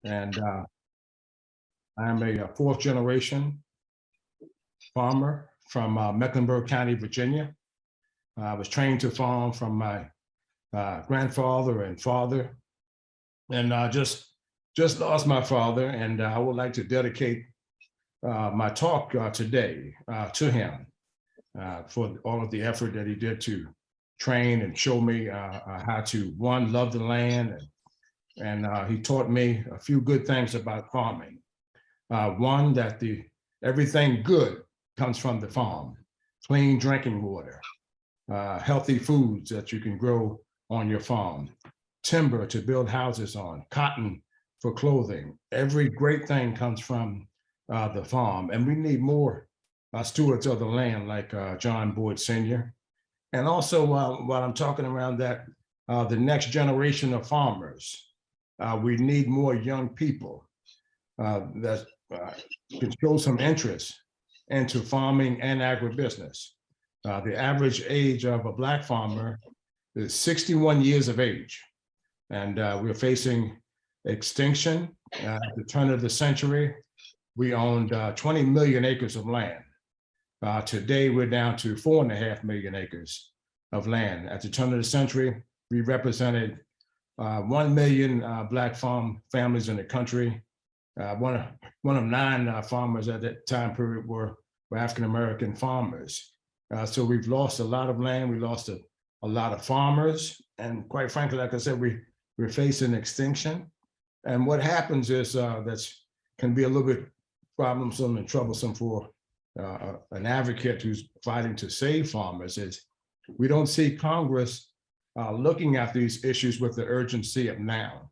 and I'm a fourth generation farmer from Mecklenburg County, Virginia. I was trained to farm from my grandfather and father, and just lost my father, and I would like to dedicate my talk today to him for all of the effort that he did to train and show me how to, one, love the land, and he taught me a few good things about farming. One, that everything good comes from the farm: clean drinking water, healthy foods that you can grow on your farm, timber to build houses on, cotton for clothing. Every great thing comes from the farm, and we need more stewards of the land like John Boyd Sr. And also, while I'm talking around that, the next generation of farmers, we need more young people that can show some interest into farming and agribusiness. The average age of a Black farmer is 61 years of age, and we're facing extinction. At the turn of the century, we owned 20 million acres of land. Today, we're down to 4.5 million acres of land. At the turn of the century, we represented 1 million Black farm families in the country. One of 9 farmers at that time period were African-American farmers. So we've lost a lot of land. We lost a lot of farmers. And quite frankly, like I said, we're facing extinction. And what happens is that can be a little bit problemsome and troublesome for an advocate who's fighting to save farmers is we don't see Congress looking at these issues with the urgency of now.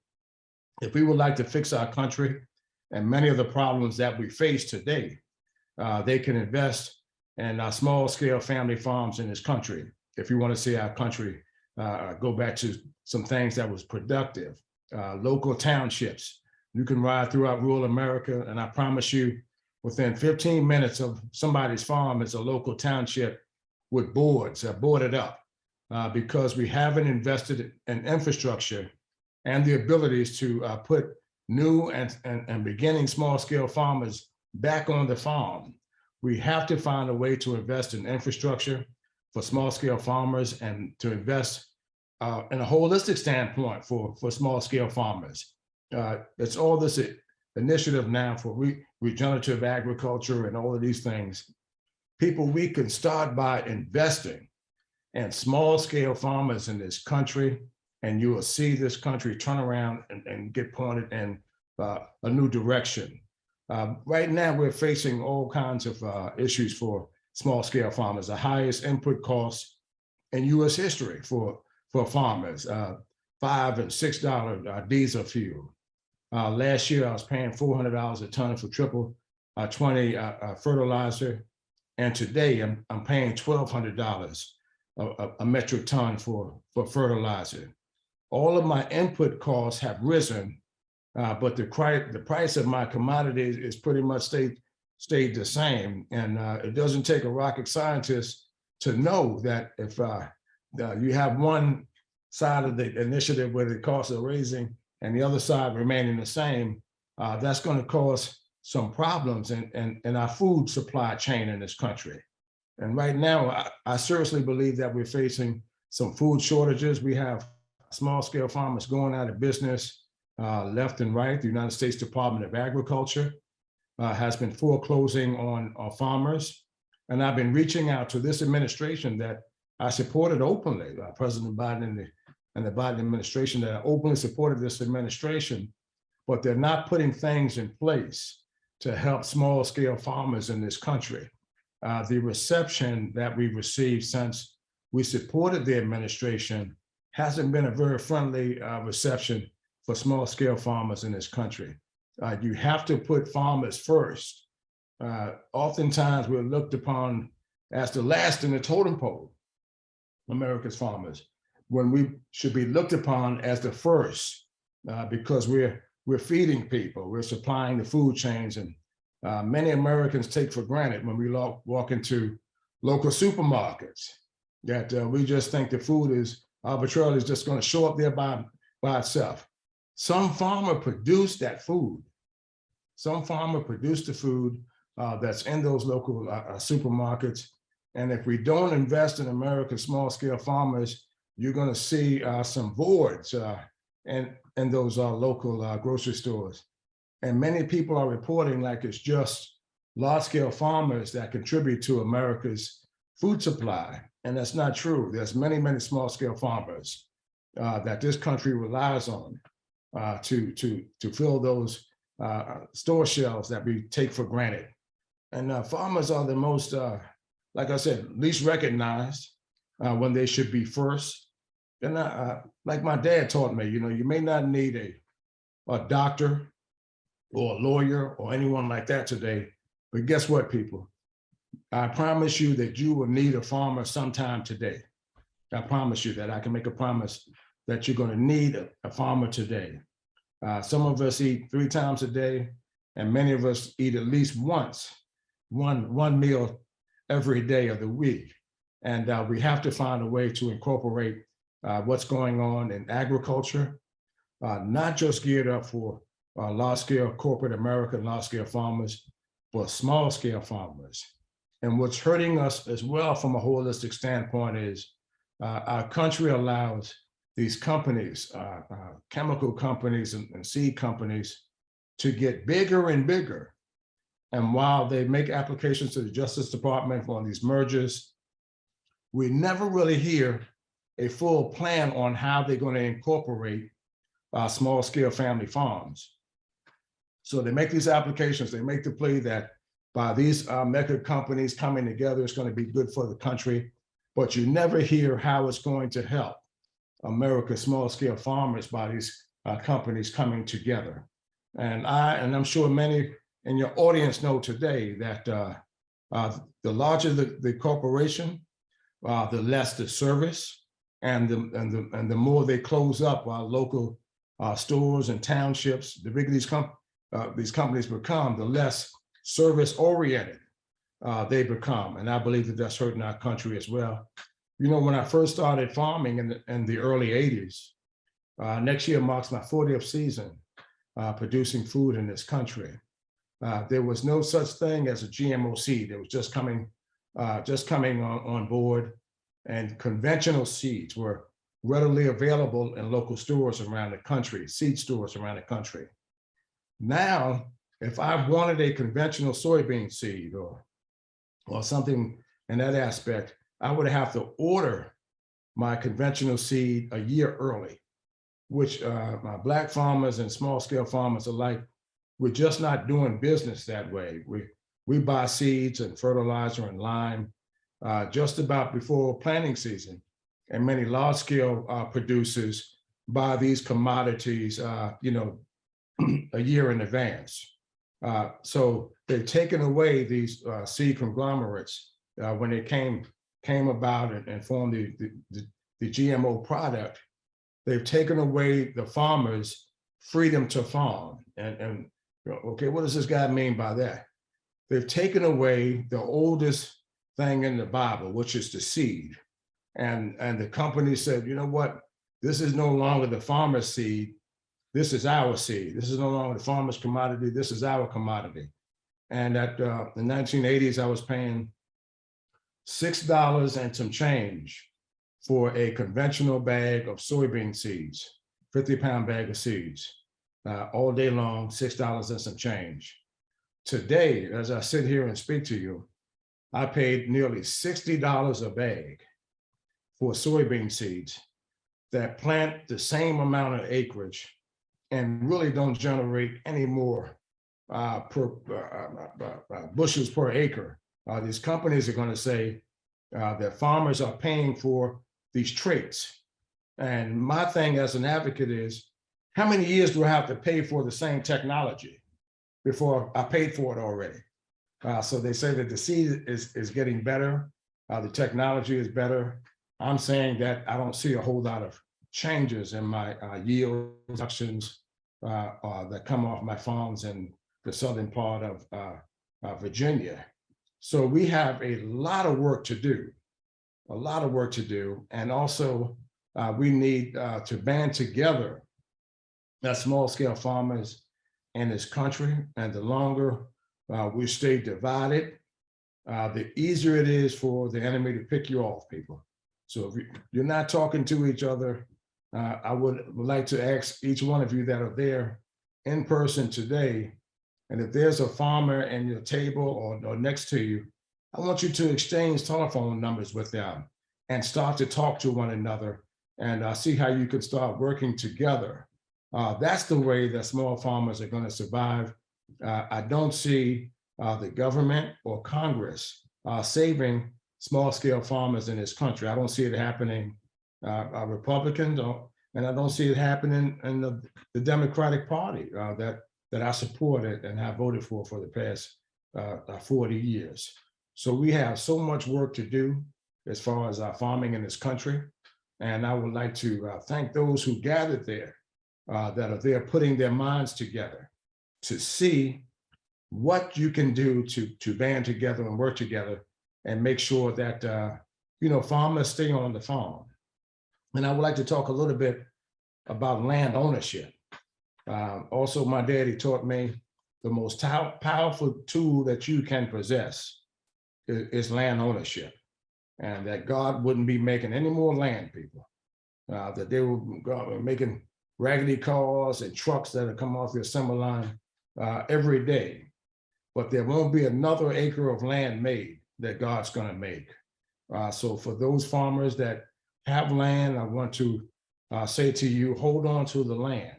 If we would like to fix our country and many of the problems that we face today, they can invest in small scale family farms in this country. If you want to see our country go back to some things that was productive, local townships, you can ride throughout rural America, and I promise you, within 15 minutes of somebody's farm is a local township with boards boarded up because we haven't invested in infrastructure and the abilities to put new and beginning small scale farmers back on the farm. We have to find a way to invest in infrastructure for small scale farmers and to invest in a holistic standpoint for small scale farmers. It's all this initiative now for regenerative agriculture and all of these things. People, we can start by investing in small scale farmers in this country, and you will see this country turn around and get pointed in a new direction. Right now, we're facing all kinds of issues for small scale farmers, the highest input costs in US history for farmers, $5 and $6 diesel fuel. Last year, I was paying $400 a ton for triple 20 fertilizer. And today I'm paying $1,200 a metric ton for fertilizer. All of my input costs have risen, but the price of my commodities is pretty much stayed the same. And it doesn't take a rocket scientist to know that if you have one side of the initiative where the costs are raising and the other side remaining the same, that's going to cause some problems in our food supply chain in this country. And right now, I seriously believe that we're facing some food shortages. We have small scale farmers going out of business left and right. The United States Department of Agriculture has been foreclosing on farmers. And I've been reaching out to this administration that I supported openly, President Biden and the Biden administration, that I openly supported this administration, but they're not putting things in place to help small scale farmers in this country. The reception that we've received since we supported the administration hasn't been a very friendly reception for small scale farmers in this country. You have to put farmers first. Oftentimes we're looked upon as the last in the totem pole, America's farmers, when we should be looked upon as the first because we're feeding people, we're supplying the food chains, and many Americans take for granted when we walk into local supermarkets that we just think the food is arbitrarily just going to show up there by itself. some farmer produced that food. Some farmer produced the food that's in those local supermarkets. And if we don't invest in America's small scale farmers, you're going to see some voids in those local grocery stores. And many people are reporting like it's just large scale farmers that contribute to America's food supply. And that's not true. There's many, many small scale farmers that this country relies on to fill those store shelves that we take for granted. And farmers are the most, like I said, least recognized when they should be first. And like my dad taught me, you may not need a doctor or a lawyer or anyone like that today, but guess what, people? I promise you that you will need a farmer sometime today. I promise you that. I can make a promise that you're going to need a farmer today. Some of us eat 3 times a day, and many of us eat at least one meal every day of the week. And we have to find a way to incorporate what's going on in agriculture, not just geared up for large-scale corporate America, large-scale farmers, but small-scale farmers. And what's hurting us as well from a holistic standpoint is our country allows these companies, chemical companies and seed companies, to get bigger and bigger. And while they make applications to the Justice Department on these mergers, we never really hear a full plan on how they're going to incorporate small-scale family farms. So they make these applications, they make the plea that by these mega companies coming together, it's going to be good for the country, but you never hear how it's going to help America's small-scale farmers by these companies coming together. And I'm sure many in your audience know today that the larger the corporation, the less the service, and the more they close up local stores and townships. The bigger these companies become, the less service-oriented they become. And I believe that that's hurting our country as well. When I first started farming in the early 80s, next year marks my 40th season producing food in this country. There was no such thing as a GMO seed. It was just coming on board, and conventional seeds were readily available in local stores around the country, seed stores around the country. Now, if I wanted a conventional soybean seed or something in that aspect, I would have to order my conventional seed a year early, which my Black farmers and small scale farmers alike, we're just not doing business that way. We buy seeds and fertilizer and lime just about before planting season. And many large scale producers buy these commodities, a year in advance. So they've taken away these seed conglomerates when they came about and formed the GMO product. They've taken away the farmers' freedom to farm. And okay, what does this guy mean by that? They've taken away the oldest thing in the Bible, which is the seed. And the company said, you know what? This is no longer the farmer's seed. This is our seed. This is no longer the farmer's commodity. This is our commodity. And at the 1980s, I was paying $6 and some change for a conventional bag of soybean seeds, 50-pound bag of seeds, all day long, $6 and some change. Today, as I sit here and speak to you, I paid nearly $60 a bag for soybean seeds that plant the same amount of acreage and really don't generate any more bushels per acre. These companies are going to say that farmers are paying for these traits. And my thing as an advocate is, how many years do I have to pay for the same technology before I paid for it already? So they say that the seed is getting better, the technology is better. I'm saying that I don't see a whole lot of changes in my yield reductions that come off my farms in the southern part of Virginia. So we have a lot of work to do, And also we need to band together small scale farmers in this country. And the longer we stay divided, the easier it is for the enemy to pick you off, people. So if you're not talking to each other, I would like to ask each one of you that are there in person today, and if there's a farmer in your table or next to you, I want you to exchange telephone numbers with them and start to talk to one another and see how you can start working together. That's the way that small farmers are going to survive. I don't see the government or Congress saving small scale farmers in this country. I don't see it happening Republicans, and I don't see it happening in the Democratic Party that I supported and have voted for the past 40 years. So we have so much work to do as far as farming in this country. And I would like to thank those who gathered there, that are there putting their minds together to see what you can do to band together and work together and make sure that farmers stay on the farm. And I would like to talk a little bit about land ownership. Also, my daddy taught me the most powerful tool that you can possess is land ownership, and that God wouldn't be making any more land, people, that they were making raggedy cars and trucks that will come off the assembly line every day, but there won't be another acre of land made that God's going to make. So for those farmers that have land, I want to say to you, hold on to the land.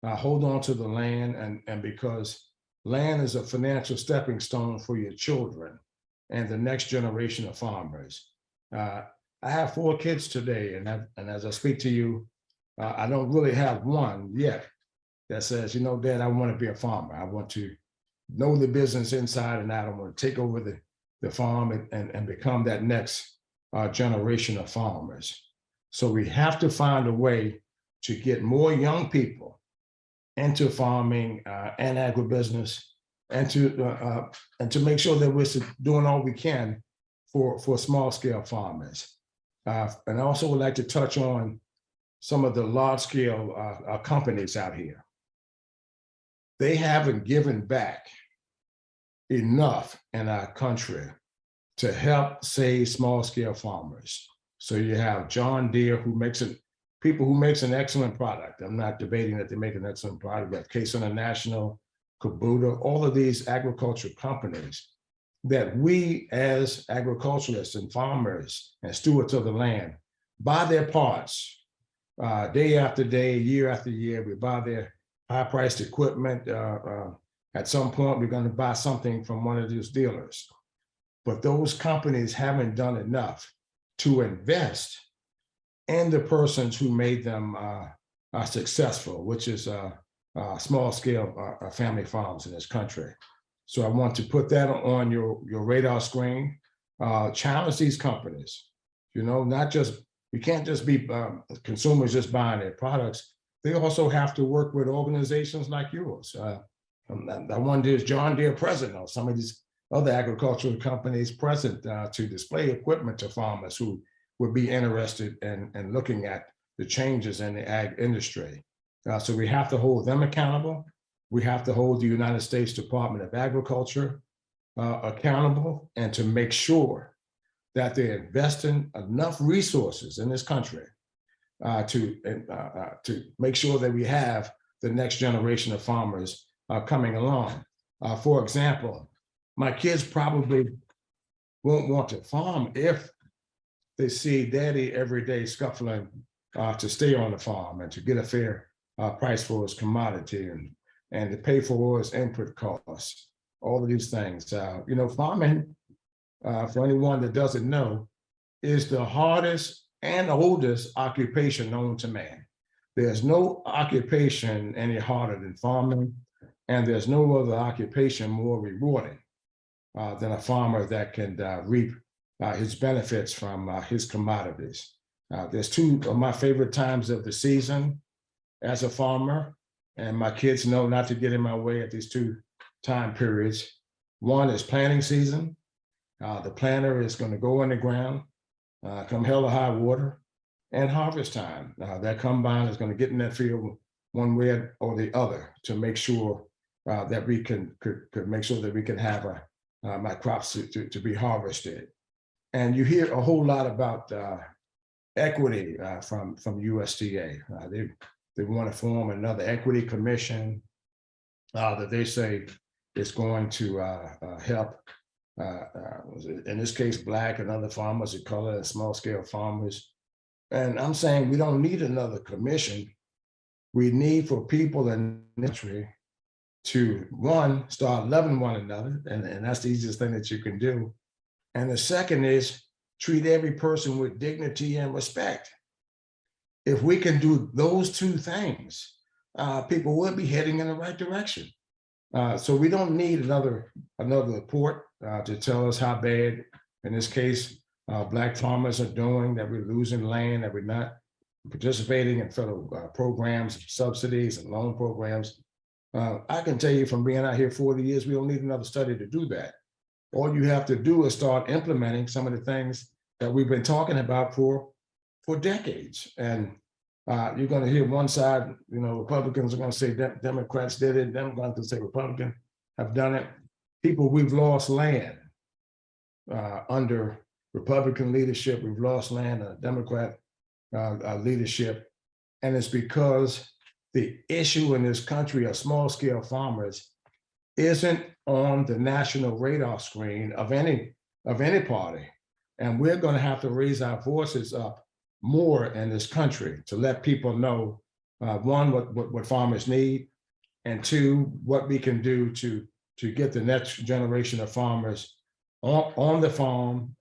Hold on to the land, and because land is a financial stepping stone for your children and the next generation of farmers. I have 4 kids today, and as I speak to you, I don't really have one yet that says, Dad, I want to be a farmer. I want to know the business inside and out. I want to take over the farm and become that next generation of farmers. So we have to find a way to get more young people into farming and agribusiness, and to make sure that we're doing all we can for small scale farmers. And I also would like to touch on some of the large scale companies out here. They haven't given back enough in our country to help save small scale farmers. So you have John Deere, people who makes an excellent product. I'm not debating that they make an excellent product, but Case International, Kubota, all of these agricultural companies that we as agriculturalists and farmers and stewards of the land buy their parts day after day, year after year. We buy their high-priced equipment. At some point, we're going to buy something from one of those dealers. But those companies haven't done enough to invest in the persons who made them successful, which is small-scale family farms in this country. So I want to put that on your radar screen. Challenge these companies. We can't just be consumers just buying their products. They also have to work with organizations like yours. I wonder, is John Deere present, or some of these other agricultural companies present to display equipment to farmers who would be interested in looking at the changes in the ag industry? So we have to hold them accountable. We have to hold the United States Department of Agriculture accountable, and to make sure that they're investing enough resources in this country to make sure that we have the next generation of farmers coming along. For example, my kids probably won't want to farm if they see daddy every day scuffling to stay on the farm and to get a fair price for his commodity and to pay for his input costs, all of these things. Farming, for anyone that doesn't know, is the hardest and oldest occupation known to man. There's no occupation any harder than farming, and there's no other occupation more rewarding than a farmer that can reap his benefits from his commodities. There's 2 of my favorite times of the season as a farmer, and my kids know not to get in my way at these 2 time periods. One is planting season. The planter is going to go in the ground, come hell or high water, and harvest time. That combine is going to get in that field one way or the other to make sure that we could make sure that we can have my crops to be harvested. And you hear a whole lot about equity from USDA. They want to form another equity commission that they say is going to help, in this case, Black and other farmers of color and small scale farmers. And I'm saying we don't need another commission. We need for people in the country to, one, start loving one another, and that's the easiest thing that you can do. And the second is treat every person with dignity and respect. If we can do those two things, people will be heading in the right direction. So we don't need another report to tell us how bad, in this case, Black farmers are doing, that we're losing land, that we're not participating in federal programs, subsidies, and loan programs. I can tell you from being out here 40 years, we don't need another study to do that. All you have to do is start implementing some of the things that we've been talking about for decades. And you're going to hear one side, Republicans are going to say Democrats did it, Democrats going to say Republicans have done it. People, we've lost land under Republican leadership. We've lost land under Democrat leadership. And it's because the issue in this country of small scale farmers isn't on the national radar screen of any party. And we're going to have to raise our voices up more in this country to let people know, one, what farmers need, and two, what we can do to get the next generation of farmers on the farm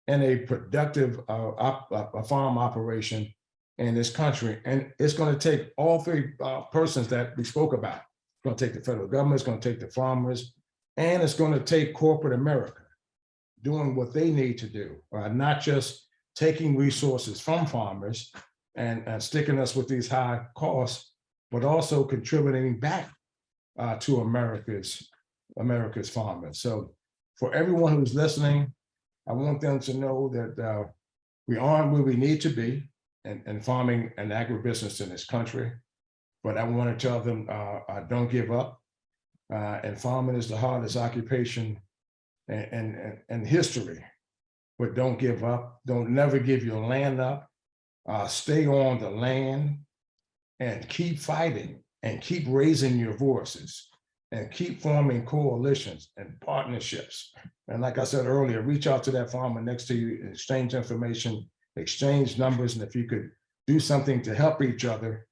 in a productive farm operation in this country. And it's going to take all three persons that we spoke about. It's going to take the federal government, it's going to take the farmers, and it's going to take corporate America doing what they need to do, not just taking resources from farmers and sticking us with these high costs, but also contributing back to America's farmers. So for everyone who's listening, I want them to know that we aren't where we need to be in farming and agribusiness in this country, but I want to tell them don't give up. And farming is the hardest occupation in history, but don't give up. Don't never give your land up. Stay on the land and keep fighting and keep raising your voices and keep forming coalitions and partnerships. And like I said earlier, reach out to that farmer next to you, exchange information, exchange numbers. And if you could do something to help each other,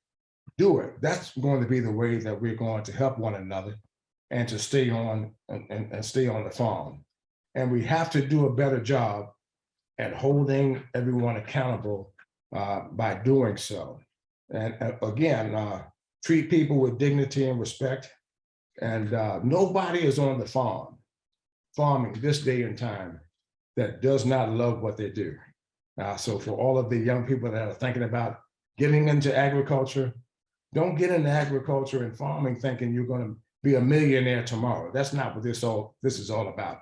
do it. That's going to be the way that we're going to help one another and to stay on and stay on the farm. And we have to do a better job at holding everyone accountable by doing so. And again, treat people with dignity and respect. And nobody is on the farming this day and time that does not love what they do. So for all of the young people that are thinking about getting into agriculture, don't get into agriculture and farming thinking you're going to be a millionaire tomorrow. That's not what this is all about.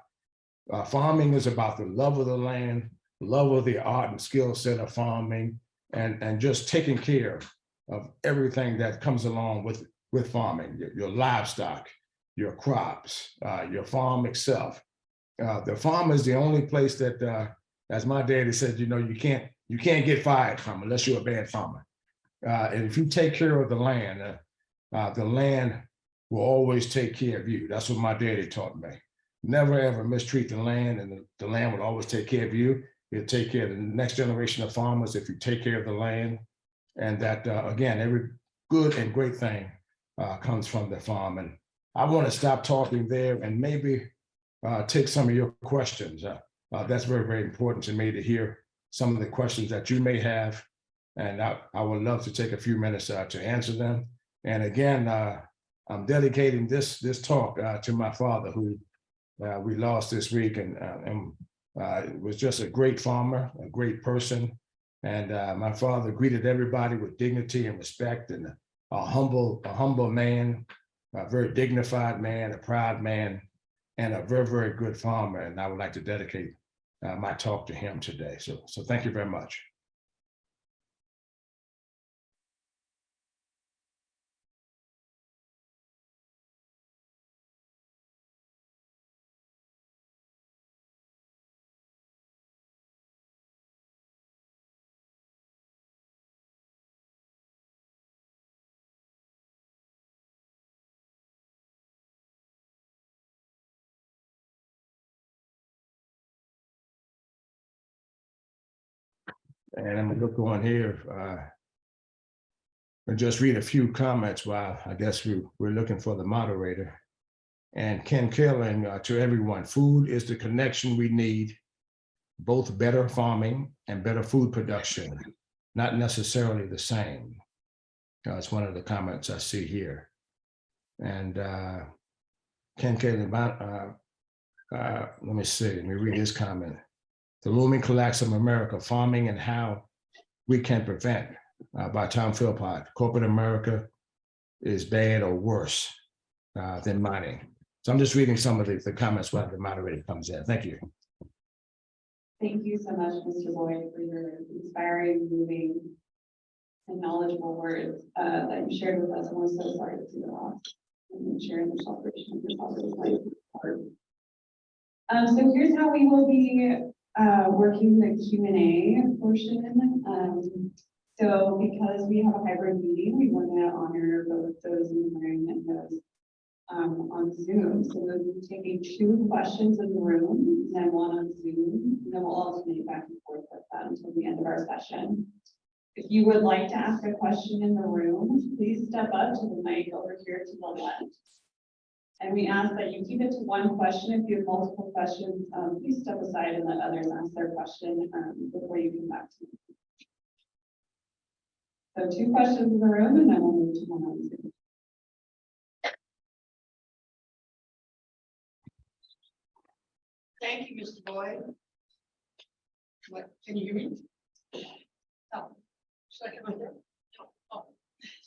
Farming is about the love of the land, love of the art and skill set of farming, and just taking care of everything that comes along with farming, your livestock, your crops, your farm itself. The farm is the only place that, as my daddy said, you can't get fired from unless you're a bad farmer. And if you take care of the land will always take care of you. That's what my daddy taught me. Never ever mistreat the land, and the land will always take care of you. It'll take care of the next generation of farmers if you take care of the land. And that, again, every good and great thing comes from the farm. And I want to stop talking there and maybe take some of your questions. That's very, very important to me to hear some of the questions that you may have. And I would love to take a few minutes to answer them. And again, I'm dedicating this talk to my father, who we lost this week, and was just a great farmer, a great person. And my father greeted everybody with dignity and respect, and a humble man, a very dignified man, a proud man, and a very, very good farmer. And I would like to dedicate my talk to him today. So thank you very much. And I'm gonna look on here and just read a few comments while I guess we're looking for the moderator. And Ken Killing, to everyone, food is the connection we need, both better farming and better food production, not necessarily the same. It's one of the comments I see here. And Ken Killing, let me see, let me read his comment. The looming collapse of America, farming and how we can prevent, by Tom Philpott. Corporate America is bad or worse than mining. So I'm just reading some of the comments while the moderator comes in. Thank you. Thank you so much, Mr. Boyd, for your inspiring, moving, and knowledgeable words that you shared with us. And we're so sorry to see the loss and sharing the celebration of your father's life. So here's how we will be working the Q&A portion. So because we have a hybrid meeting, we want to honor both those in the room and those on Zoom. So we'll be taking 2 questions in the room, and then 1 on Zoom, and then we'll alternate back and forth with that until the end of our session. If you would like to ask a question in the room, please step up to the mic over here to the left. And we ask that you keep it to 1 question. If you have multiple questions, please step aside and let others ask their question before you come back to me. So 2 questions in the room, and then we'll move to 1 on Zoom. Thank you, Mr. Boyd. What, can you hear me? Oh, should I get my phone? Oh,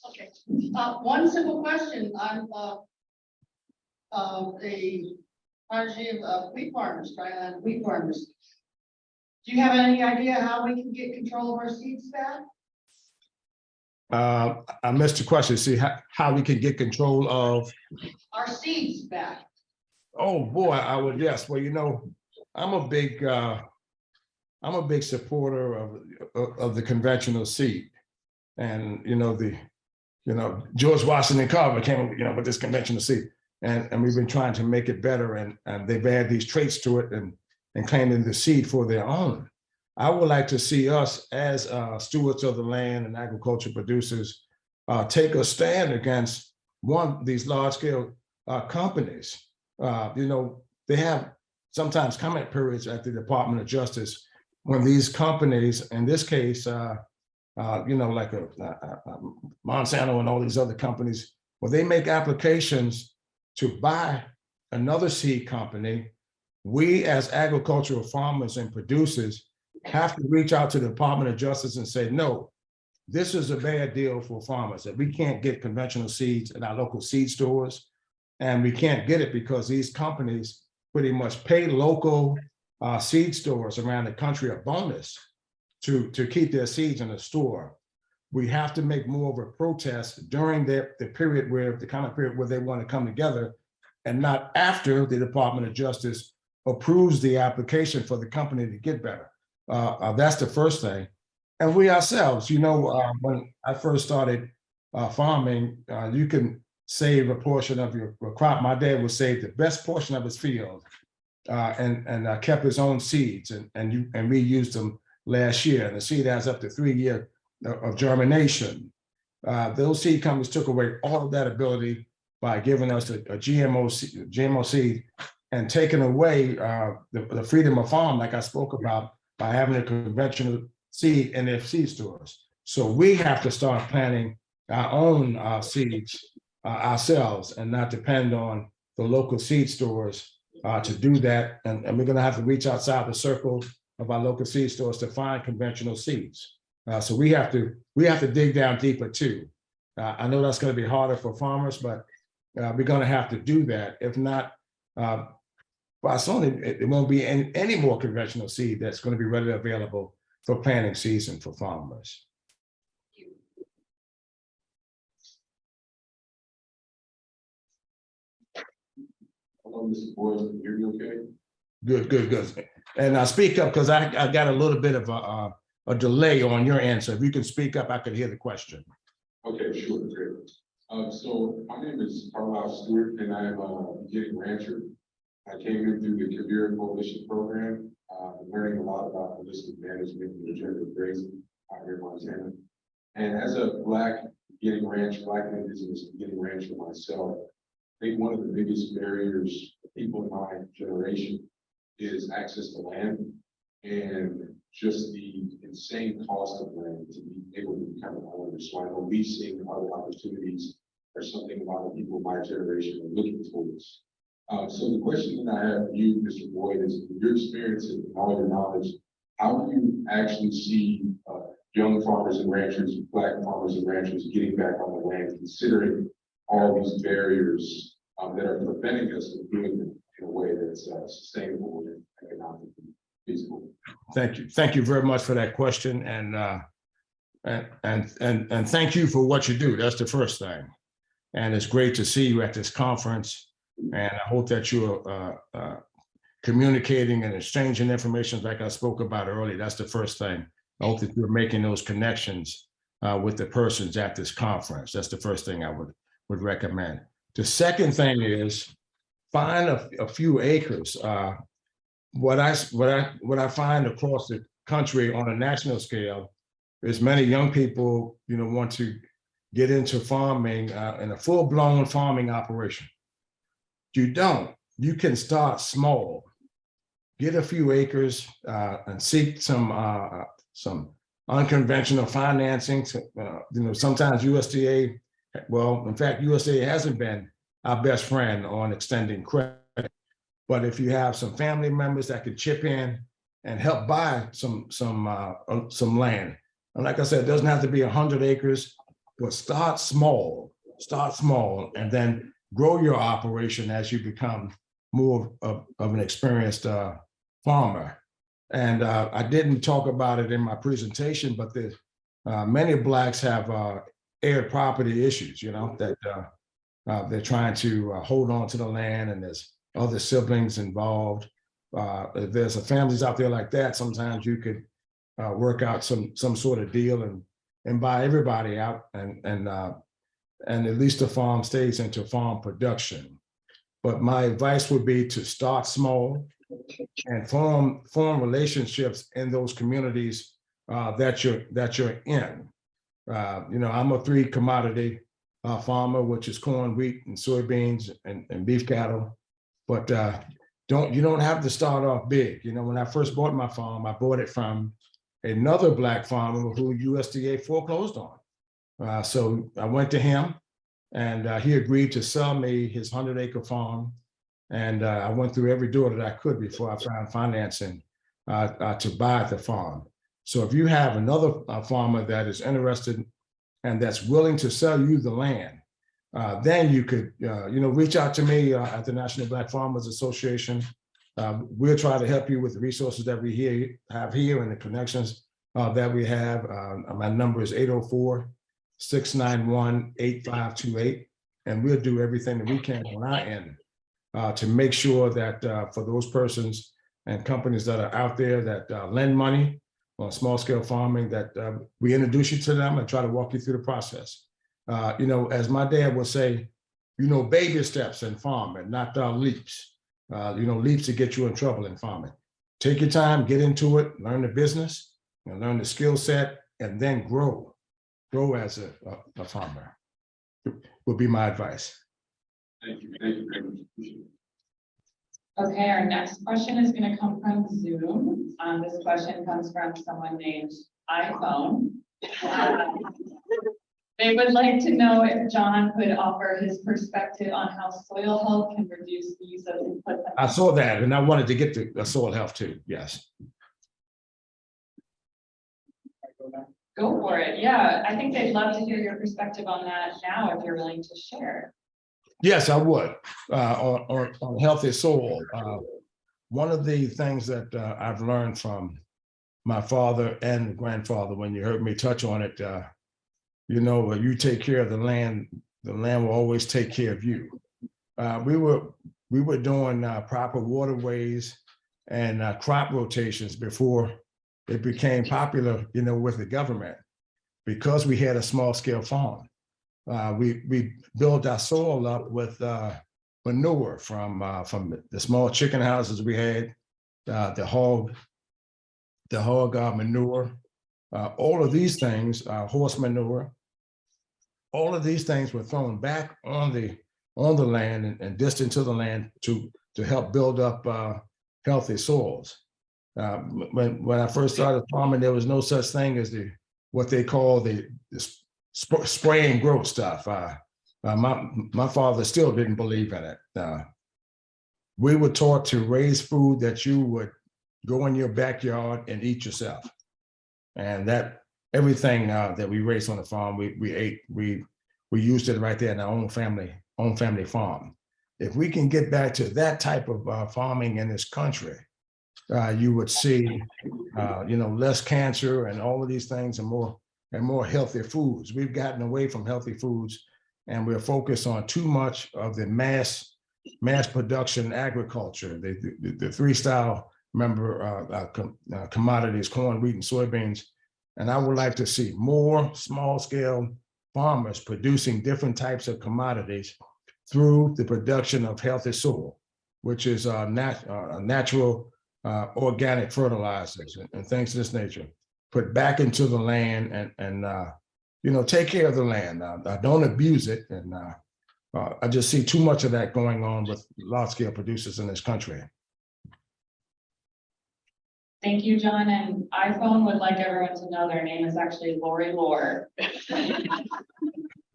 okay. 1 simple question. I'm a protege of wheat farmers, Springarn wheat farmers. Do you have any idea how we can get control of our seeds back? I missed the question. See how we can get control of Our seeds back. Oh boy, I would, yes. Well, you know, I'm a big supporter of the conventional seed, and you know, George Washington Carver came, with this conventional seed, and we've been trying to make it better, and they've added these traits to it and claiming the seed for their own. I would like to see us as stewards of the land and agriculture producers take a stand against these large scale companies. They have sometimes comment periods at the Department of Justice when these companies, in this case, like Monsanto and all these other companies, when they make applications to buy another seed company, we as agricultural farmers and producers have to reach out to the Department of Justice and say, no, this is a bad deal for farmers, that we can't get conventional seeds in our local seed stores. And we can't get it because these companies pretty much pay local seed stores around the country a bonus to keep their seeds in the store. We have to make more of a protest during the period where the comment period where they want to come together, and not after the Department of Justice approves the application for the company to get better. That's the first thing. And we ourselves, when I first started farming, you can save a portion of your crop. My dad would save the best portion of his field and kept his own seeds, and we used them last year. And the seed has up to 3 years of germination. Those seed companies took away all of that ability by giving us a GMO seed and taking away the freedom of farm, like I spoke about, by having a conventional seed in their seed stores. So we have to start planting our own seeds ourselves and not depend on the local seed stores to do that. And we're going to have to reach outside the circle of our local seed stores to find conventional seeds. So we have to dig down deeper too. I know that's going to be harder for farmers, but we're going to have to do that. If not, by soon it won't be any more conventional seed that's going to be readily available for planting season for farmers. Hello, Mr. Boyd, can you hear me okay? Good. And I speak up because I got a little bit of a delay on your answer. If you can speak up, I could hear the question. Okay, sure, great. So my name is Carlisle Stewart, and I am a beginning rancher. I came in through the Career Coalition program. learning a lot about holistic management and regenerative grazing out here in Montana. And as a Black and Indigenous beginning rancher myself, I think one of the biggest barriers for people in my generation is access to land and just the insane cost of land to be able to become an owner. So I know leasing and other opportunities are something a lot of people in my generation are looking towards. So the question that I have for you, Mr. Boyd, is with your experience and all your knowledge, how do you actually see young farmers and ranchers, Black farmers and ranchers getting back on the land, considering all these barriers that are preventing us from doing it in a way that's sustainable and economically feasible? Thank you very much for that question, and thank you for what you do. That's the first thing, and it's great to see you at this conference. And I hope that you're communicating and exchanging information like I spoke about earlier. That's the first thing. I hope that you're making those connections with the persons at this conference. That's the first thing I would recommend. The second thing is find a few acres. What I find across the country on a national scale is many young people, want to get into farming in a full-blown farming operation. You don't. You can start small, get a few acres, and seek some unconventional financing. Sometimes USDA, well, in fact, USDA hasn't been our best friend on extending credit. But if you have some family members that could chip in and help buy some land, and like I said, it doesn't have to be 100 acres, but start small, and then grow your operation as you become more of an experienced farmer. And I didn't talk about it in my presentation, but many Blacks have heirs property issues, that they're trying to hold on to the land, and there's other siblings involved. If there's families out there like that, sometimes you could work out some sort of deal and buy everybody out, and at least the farm stays into farm production. But my advice would be to start small and form relationships in those communities that you're in. I'm a 3 commodity farmer, which is corn, wheat, and soybeans and beef cattle. But you don't have to start off big. When I first bought my farm, I bought it from another Black farmer who USDA foreclosed on. So I went to him, and he agreed to sell me his 100-acre farm. And I went through every door that I could before I found financing to buy the farm. So if you have another farmer that is interested and that's willing to sell you the land, then you could, reach out to me at the National Black Farmers Association. We'll try to help you with the resources that we have here and the connections that we have. My number is 804-691-8528. And we'll do everything that we can on our end to make sure that for those persons and companies that are out there that lend money on small scale farming, that we introduce you to them and try to walk you through the process. As my dad would say, baby steps in farming, not leaps. Leaps to get you in trouble in farming. Take your time, get into it, learn the business, and learn the skill set, and then grow as a farmer. Would be my advice. Thank you very much. Okay, our next question is going to come from Zoom. This question comes from someone named iPhone. They would like to know if John could offer his perspective on how soil health can reduce the use of input. I saw that, and I wanted to get to soil health too. Yes. Go for it. Yeah, I think they'd love to hear your perspective on that now, if you're willing to share. Yes, I would. On healthy soil. One of the things that I've learned from my father and grandfather, when you heard me touch on it, you take care of the land will always take care of you. We were doing proper waterways and crop rotations before it became popular, with the government, because we had a small scale farm. We built our soil up with manure from the small chicken houses we had. the hog manure, all of these things, horse manure, all of these things were thrown back on the land and distant to the land to help build up healthy soils. When I first started farming, there was no such thing as what they call the spray and grow stuff. My father still didn't believe in it. We were taught to raise food that you would go in your backyard and eat yourself, and that everything that we raised on the farm, we ate. We used it right there in our own family farm. If we can get back to that type of farming in this country, you would see, less cancer and all of these things, and more healthy foods. We've gotten away from healthy foods, and we're focused on too much of the mass production agriculture. The three style commodities: corn, wheat, and soybeans. And I would like to see more small scale farmers producing different types of commodities through the production of healthy soil, which is natural organic fertilizers and things of this nature, put back into the land and take care of the land. Don't abuse it. And I just see too much of that going on with large scale producers in this country. Thank you, John. And iPhone would like everyone to know their name is actually Lori Lore.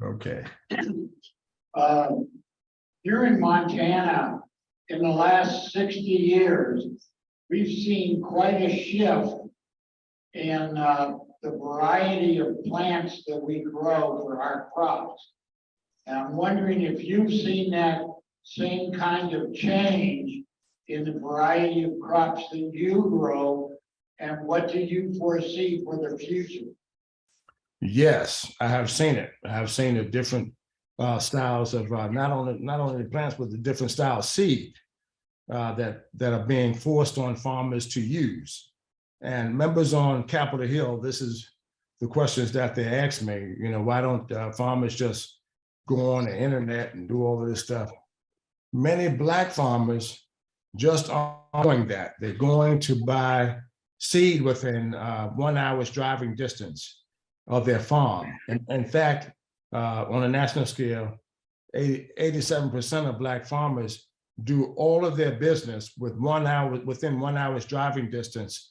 Okay. Here in Montana, in the last 60 years, we've seen quite a shift in the variety of plants that we grow for our crops. And I'm wondering if you've seen that same kind of change in the variety of crops that you grow, and what do you foresee for the future? Yes, I have seen it. I have seen the different styles of not only the plants, but the different style seed that are being forced on farmers to use. And members on Capitol Hill, this is the questions that they ask me. Why don't farmers just go on the internet and do all of this stuff? Many Black farmers just aren't doing that. They're going to buy seed within 1 hour's driving distance of their farm. And in fact, on a national scale, 87% of Black farmers do all of their business within 1 hour's driving distance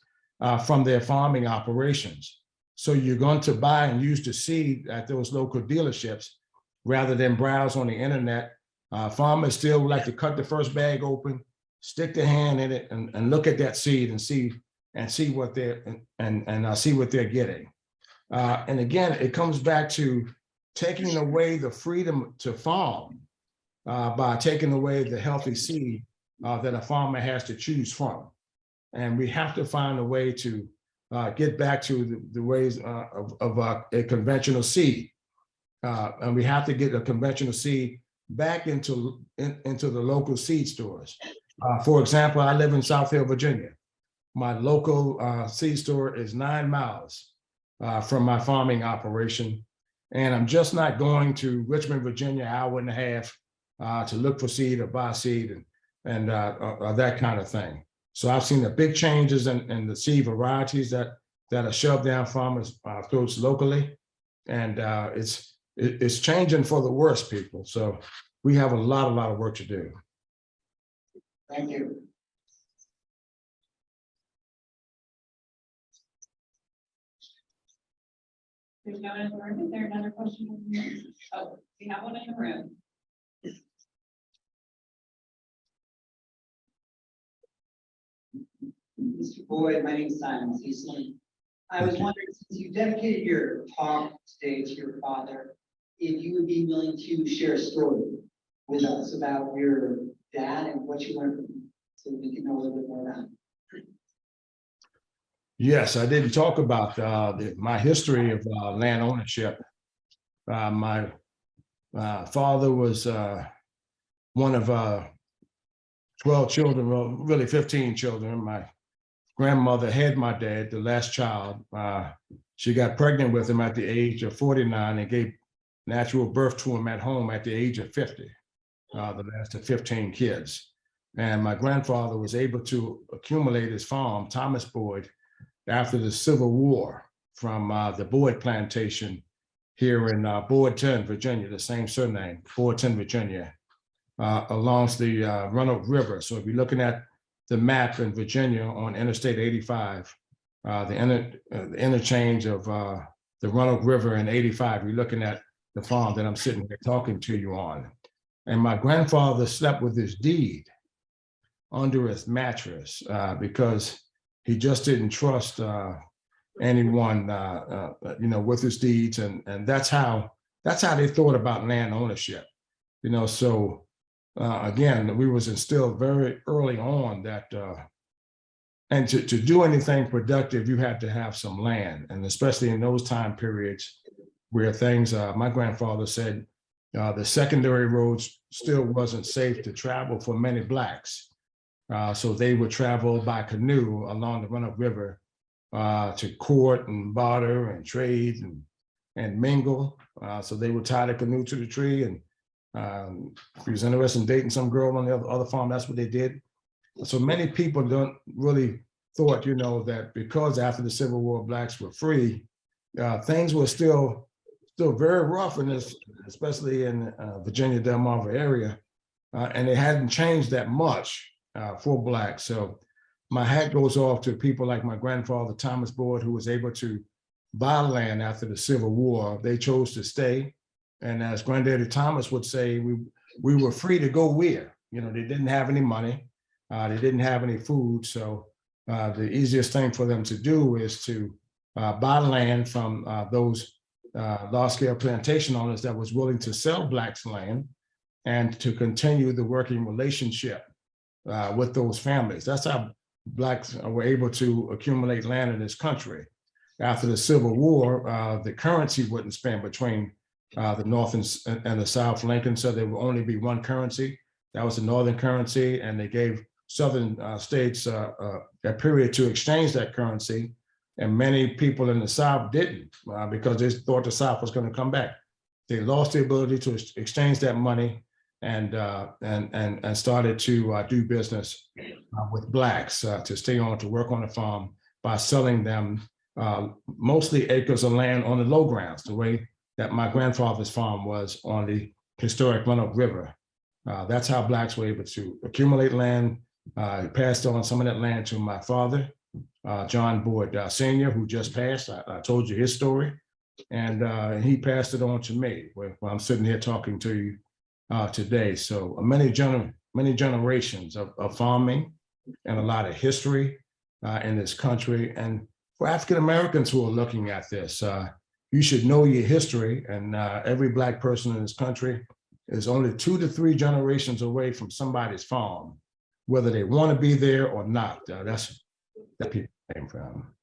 from their farming operations. So you're going to buy and use the seed at those local dealerships rather than browse on the internet. Farmers still like to cut the first bag open, stick their hand in it, and look at that seed and see what they're getting. And again, it comes back to taking away the freedom to farm by taking away the healthy seed that a farmer has to choose from. And we have to find a way to get back to the ways of a conventional seed. And we have to get a conventional seed back into the local seed stores. For example, I live in South Hill, Virginia. My local seed store is 9 miles from my farming operation. And I'm just not going to Richmond, Virginia, an hour and a half to look for seed or buy seed and that kind of thing. So I've seen the big changes in the seed varieties that are shoved down farmers' throats locally. And it's changing for the worse, people. So we have a lot of work to do. Thank you. There's no one in the room. Is there another question? Oh, we have one in the room. Mr. Boyd, my name is Simon Cecily. I was wondering, since you dedicated your talk today to your father, if you would be willing to share a story with us about your dad and what you learned from him, so we can know a little bit more about it. Yes, I didn't talk about my history of land ownership. My father was one of 12 children, well, really 15 children. My grandmother had my dad, the last child. She got pregnant with him at the age of 49 and gave natural birth to him at home at the age of 50, the last of 15 kids. And my grandfather was able to accumulate his farm, Thomas Boyd, after the Civil War from the Boyd plantation here in Boydton, Virginia, the same surname, Boydton, Virginia, along the Roanoke River. So if you're looking at the map in Virginia on Interstate 85, the interchange of the Roanoke River and 85, you're looking at the farm that I'm sitting here talking to you on. And my grandfather slept with his deed under his mattress because he just didn't trust anyone, with his deeds, and that's how they thought about land ownership. So again, we was instilled very early on that, and to do anything productive, you had to have some land, and especially in those time periods where things, my grandfather said, the secondary roads still wasn't safe to travel for many Blacks. So they would travel by canoe along the Roanoke River to court and barter and trade and mingle. So they would tie the canoe to the tree, and if he was interested in dating some girl on the other farm, that's what they did. So many people don't really thought, that because after the Civil War, Blacks were free, things were still very rough in this, especially in Virginia, Delmarva area, and it hadn't changed that much for Blacks. So my hat goes off to people like my grandfather, Thomas Boyd, who was able to buy land after the Civil War. They chose to stay. And as Granddaddy Thomas would say, we were free to go where. They didn't have any money. They didn't have any food. So the easiest thing for them to do is to buy land from those large-scale plantation owners that was willing to sell Blacks land and to continue the working relationship with those families. That's how Blacks were able to accumulate land in this country. After the Civil War, the currency wouldn't span between the North and the South. Lincoln said there would only be one currency. That was the Northern currency, and they gave Southern states a period to exchange that currency. And many people in the South didn't because they thought the South was going to come back. They lost the ability to exchange that money and started to do business with Blacks to stay on, to work on the farm by selling them mostly acres of land on the low grounds, the way that my grandfather's farm was on the historic Roanoke River. That's how Blacks were able to accumulate land. He passed on some of that land to my father, John Boyd Sr., who just passed. I told you his story, and he passed it on to me while I'm sitting here talking to you today. So many generations of farming and a lot of history in this country. And for African Americans who are looking at this, you should know your history, and every Black person in this country is only 2 to 3 generations away from somebody's farm, whether they want to be there or not. That's that people came from.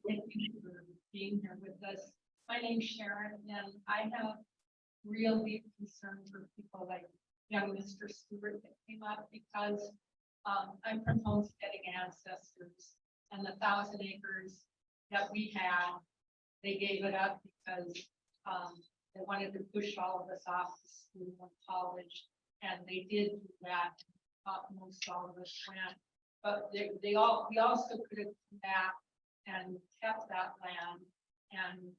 Thank you for being here with us. My name's Sharon, and I have real deep concern for people like young Mr. Stewart that came up because I'm from homesteading ancestors, and the 1,000 acres that we had, they gave it up because they wanted to push all of us off to school and college, and they did do that. Most all of us went, but we also could have come back and kept that land and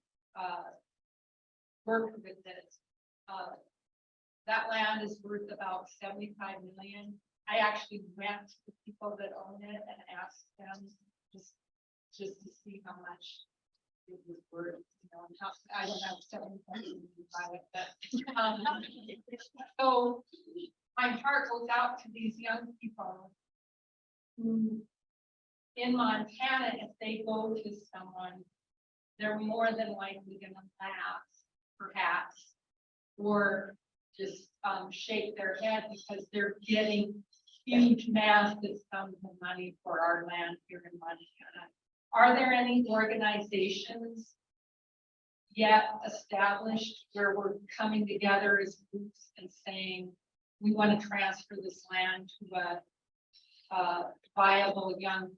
worked with it. That land is worth about 75 million. I actually went to the people that own it and asked them just to see how much it was worth. I don't have 75 million to buy it, but so my heart goes out to these young people who in Montana, if they go to someone, they're more than likely going to laugh, perhaps, or just shake their head because they're getting huge massive sums of money for our land here in Montana. Are there any organizations yet established where we're coming together as groups and saying we want to transfer this land to a viable young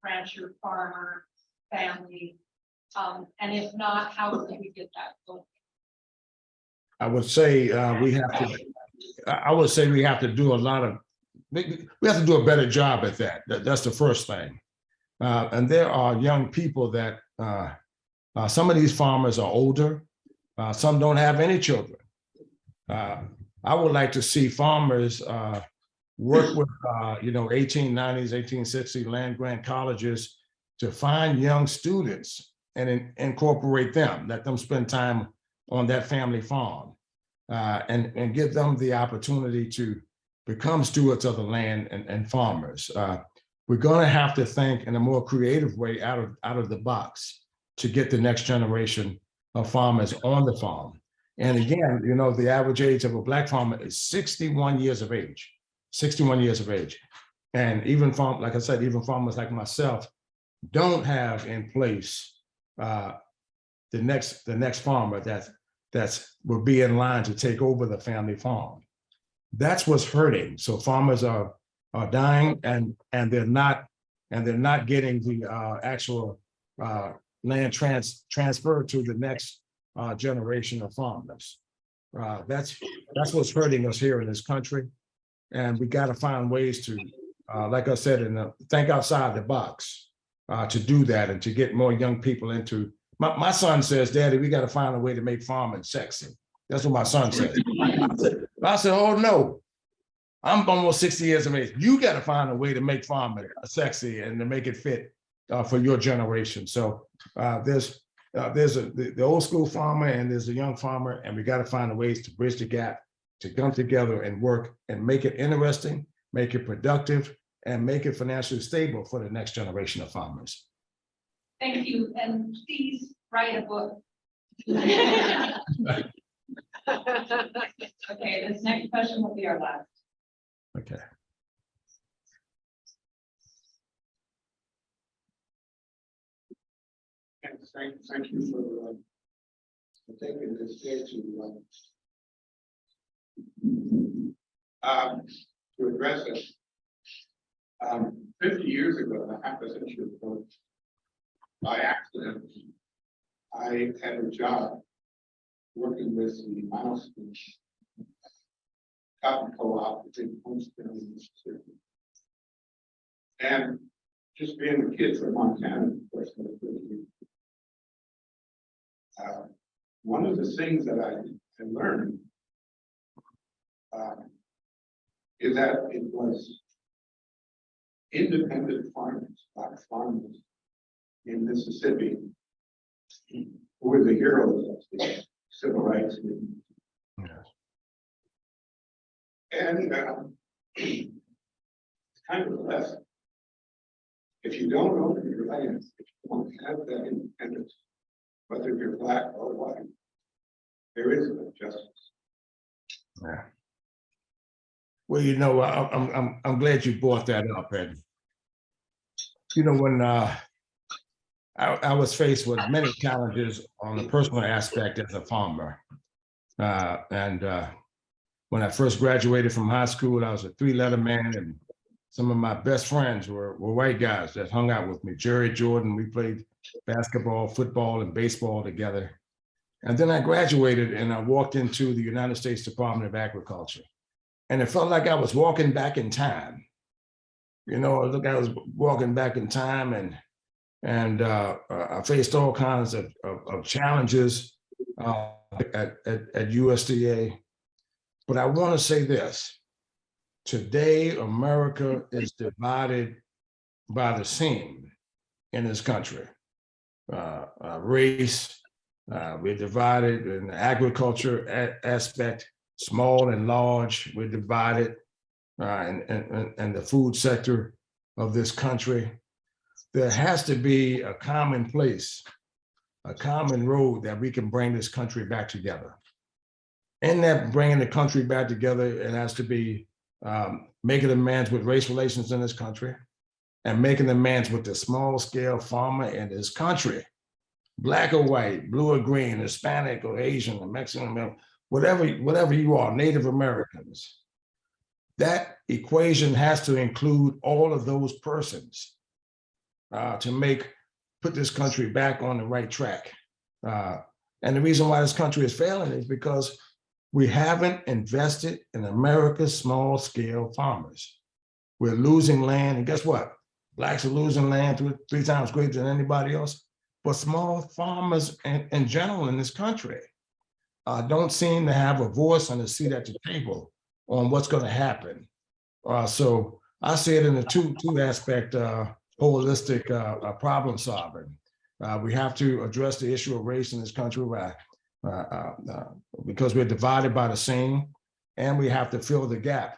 rancher, farmer, family? And if not, how do we get that going? I would say we have to, I would say we have to do a lot of, we have to do a better job at that. That's the first thing. And there are young people that, some of these farmers are older, some don't have any children. I would like to see farmers work with, 1890s, 1860 land grant colleges to find young students and incorporate them, let them spend time on that family farm, and give them the opportunity to become stewards of the land and farmers. We're going to have to think in a more creative way out of the box to get the next generation of farmers on the farm. And again, the average age of a Black farmer is 61 years of age, 61 years of age. And even like I said, even farmers like myself don't have in place the next farmer that's will be in line to take over the family farm. That's what's hurting. So farmers are dying, and they're not getting the actual land transferred to the next generation of farmers. That's what's hurting us here in this country, and we got to find ways to, like I said, think outside the box to do that and to get more young people into. My son says, "Daddy, we got to find a way to make farming sexy." That's what my son says. I said, "Oh no, I'm almost 60 years of age. You got to find a way to make farming sexy and to make it fit for your generation." So there's the old school farmer and there's a young farmer, and we got to find ways to bridge the gap, to come together and work and make it interesting, make it productive, and make it financially stable for the next generation of farmers. Thank you, and please write a book. Okay, this next question will be our last. Okay. And thank you for taking this day to address it. 50 years ago, a half a century ago, by accident, I had a job working with the Milestone Cotton Co-op in Homestead, Mississippi. And just being a kid from Montana, of course, one of the things that I learned is that it was independent farmers, Black farmers in Mississippi, who were the heroes of the civil rights movement. Yes. And it's kind of a lesson. If you don't own your land, if you don't have that independence, whether you're Black or white, there is no justice. Yeah. Well, I'm glad you brought that up, and when I was faced with many challenges on the personal aspect as a farmer, and when I first graduated from high school, I was a 3-letter man, and some of my best friends were white guys that hung out with me. Jerry Jordan, we played basketball, football, and baseball together. And then I graduated and I walked into the United States Department of Agriculture. And it felt like I was walking back in time. I was walking back in time, and I faced all kinds of challenges at USDA. But I want to say this. Today, America is divided by the seam in this country. Race, we're divided in the agriculture aspect, small and large, we're divided in the food sector of this country. There has to be a common place, a common road that we can bring this country back together. In that bringing the country back together, it has to be making amends with race relations in this country and making amends with the small scale farmer in this country. Black or white, blue or green, Hispanic or Asian or Mexican, whatever you are, Native Americans. That equation has to include all of those persons. to put this country back on the right track. And the reason why this country is failing is because we haven't invested in America's small scale farmers. We're losing land, and guess what? Blacks are losing land three times greater than anybody else. But small farmers in general in this country don't seem to have a voice and a seat at the table on what's going to happen. So I see it in the two aspect holistic problem solving. We have to address the issue of race in this country because we're divided by the same, and we have to fill the gap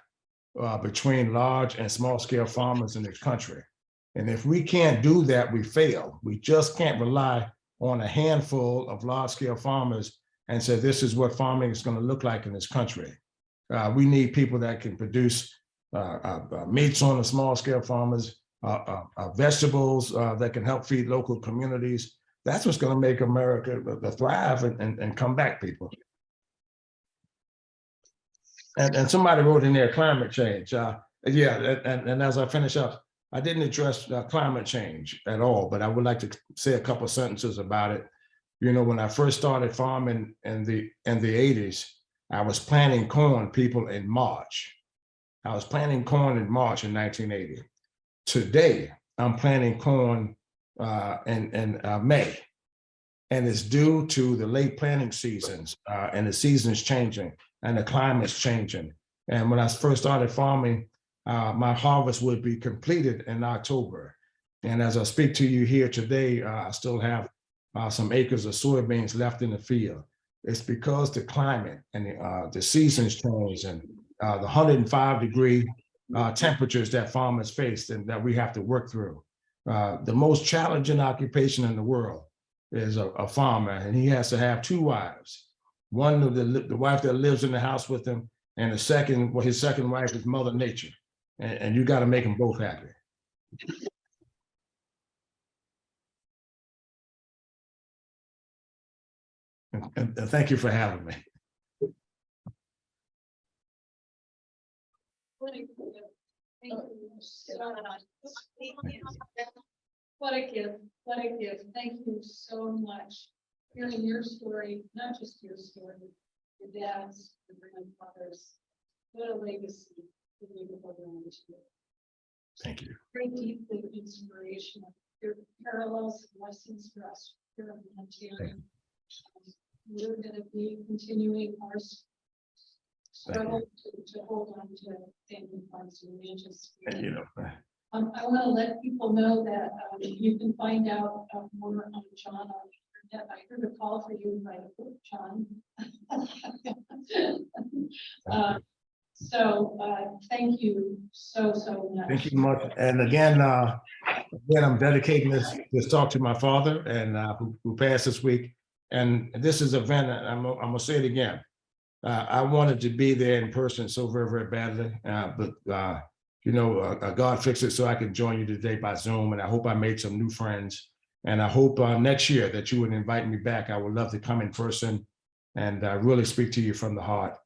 between large and small scale farmers in this country. And if we can't do that, we fail. We just can't rely on a handful of large scale farmers and say, this is what farming is going to look like in this country. We need people that can produce meats on the small scale farmers, vegetables that can help feed local communities. That's what's going to make America thrive and come back, people. And somebody wrote in there climate change. And as I finish up, I didn't address climate change at all, but I would like to say a couple of sentences about it. You know, when I first started farming in the 80s, I was planting corn, people, in March. I was planting corn in March in 1980. Today, I'm planting corn in May. And it's due to the late planting seasons and the seasons changing and the climate's changing. And when I first started farming, my harvest would be completed in October. And as I speak to you here today, I still have some acres of soybeans left in the field. It's because the climate and the seasons change and the 105-degree temperatures that farmers face and that we have to work through. The most challenging occupation in the world is a farmer, and he has to have two wives. One, the wife that lives in the house with him, and his second wife is Mother Nature. And you got to make them both happy. And thank you for having me. What a gift. Thank you so much. What a gift. What a gift. Thank you so much. Hearing your story, not just your story, your dad's, your grandfather's. What a legacy to leave behind you. Thank you. Very deeply inspirational. Your parallels, lessons for us here in Montana. We're going to be continuing our struggle to hold on to family farms and ranches. You know. I want to let people know that you can find out more on John on the internet. I heard a call for you by John. Thank you so much. Thank you much. And again, I'm dedicating this talk to my father and who passed this week. And this is an event, I'm gonna say it again. I wanted to be there in person so very badly, but you know, God fixed it so I can join you today by Zoom, and I hope I made some new friends. And I hope next year that you would invite me back. I would love to come in person and really speak to you from the heart.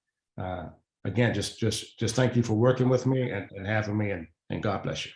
Again, just thank you for working with me and having me, and God bless you.